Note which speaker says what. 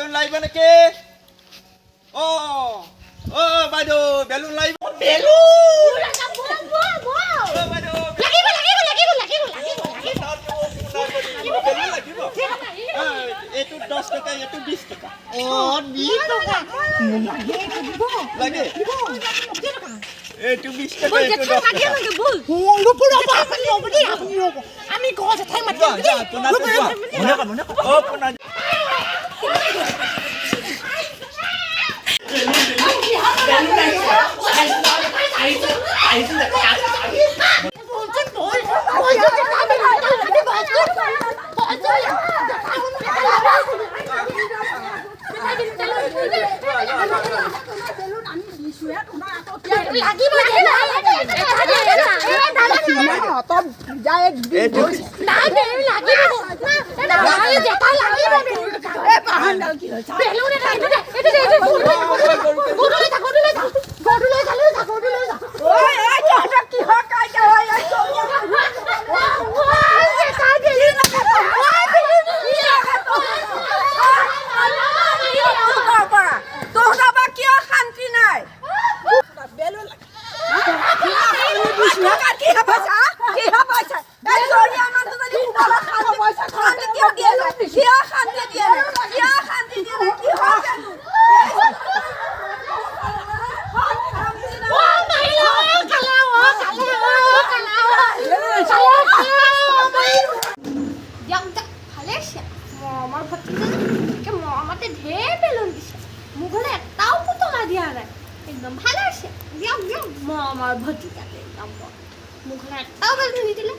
Speaker 1: balloon লাগিব নেকি অ অ বাইদেউ বেলুন লাগিব
Speaker 2: বেলুন
Speaker 1: অ বাইদেউ বেলুন লাগিব এইটো 10 টকা এইটো 20 টকা
Speaker 2: অ 20 টকা
Speaker 1: লাগে এইটো 20 টকা এইটো 10 টকা
Speaker 2: আমি গছ এঠাই মাতিম
Speaker 3: एकदम ভালো আছে দিও দিও আমার ভতিজাকে একদম মুখে একটাও বেলুন দিলে